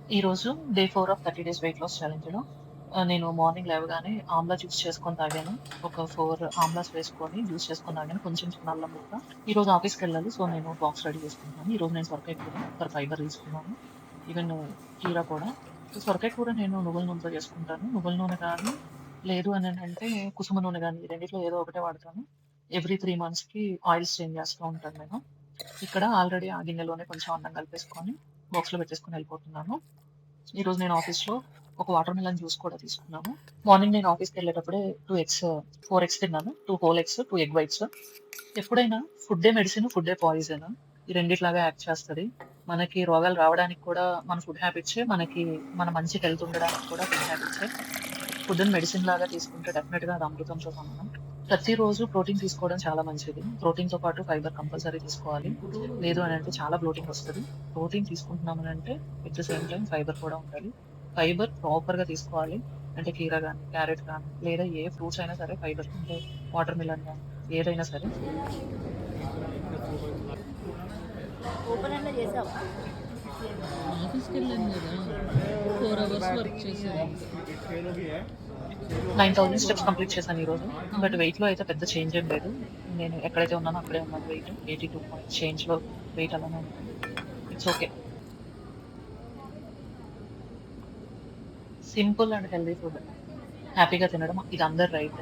ఈరోజు day 4 of 30 days weight loss ఛాలెంజ్‌లో నేను మార్నింగ్ లేవగానే ఆమ్లా జ్యూస్ చేసుకొని తాగాను. ఒక 4 ఆమ్లాస్ వేసుకొని జ్యూస్ చేసుకొని తాగాను. కొంచెం చిన్న అల్లం ముక్క. ఈరోజు ఆఫీస్‌కెళ్ళాలి. సో, నేను బాక్స్ రెడీ చేసుకుంటున్నాను. ఈరోజు నేను సొరకాయ కూర ఫర్ ఫైబర్ తీసుకున్నాను. ఈవెన్ కీరా కూడా. సో, సొరకాయ కూర నేను నువ్వుల నూనెతో చేసుకుంటాను. నువ్వుల నూనె గానీ, లేదు అనంటే కుసుమ నూనె గానీ, ఈ రెండిట్లో ఏదో ఒకటే వాడతాను. ఎవ్రీ 3 మంత్స్‌కి ఆయిల్స్ చేంజ్ చేస్తూ ఉంటాను నేను. ఇక్కడ ఆల్రెడీ ఆ గిన్నెలోనే కొంచెం అన్నం కలిపేసుకొని బాక్స్‌లో పెట్టేసుకొని వెళ్ళిపోతున్నాను. ఈరోజు నేను ఆఫీస్‌లో ఒక వాటర్ మిలన్ జ్యూస్ కూడా తీసుకున్నాను. మార్నింగ్ నేను ఆఫీస్‌కెళ్ళేటప్పుడే 2 ఎగ్స్ 4 ఎగ్స్ తిన్నాను. 2 హోల్ ఎగ్స్, 2 ఎగ్ వైట్స్. ఎప్పుడైనా ఫుడ్డే మెడిసిన్, ఫుడ్డే పాయిజన్. ఈ రెండిటిలాగా యాక్ట్ చేస్తది. మనకి రోగాలు రావడానికి కూడా మన ఫుడ్ హ్యాబిట్సే, మనకి మన మంచి హెల్త్ ఉండడానికి కూడా ఫుడ్ హ్యాబిట్సే. ఫుడ్‌ని మెడిసిన్ లాగా తీసుకుంటే డెఫినిట్‌గా అది అమృతంతో సమానం. ప్రతిరోజు ప్రోటీన్ తీసుకోవడం చాలా మంచిది. ప్రోటీన్‌తో పాటు ఫైబర్ కంపల్సరీ తీసుకోవాలి. లేదు అనంటే చాలా బ్లోటింగ్ వస్తది. ప్రోటీన్ తీసుకుంటున్నామనంటే at the same time fibre కూడా ఉండాలి. ఫైబర్ ప్రాపర్‌గా తీసుకోవాలి. అంటే కీర గాని, క్యారెట్ గాని లేదా ఏ ఫ్రూట్స్ అయినా సరే ఫైబర్ అంటే వాటర్ మిలన్ గాని ఏదైనా సరే. ఓపెన్ ఎండ్‌లో చేసావా? ఆఫీస్‌కెళ్ళాను గదా! 4 అవర్స్ వర్క్ చేశాను. 9000 స్టెప్స్ కంప్లీట్ చేశాను ఈరోజు. బట్ వెయిట్‌లో అయితే పెద్ద చేంజ్ ఏం లేదు. నేను ఎక్కడైతే ఉన్నానో అక్కడే ఉన్నాను వెయిట్. 82 పాయింట్స్ చేంజ్‌లో వెయిట్ అలానే ఉన్నాను. It's okay. Simple and healthy food. హ్యాపీగా తినడం ఇది అందరి రైట్.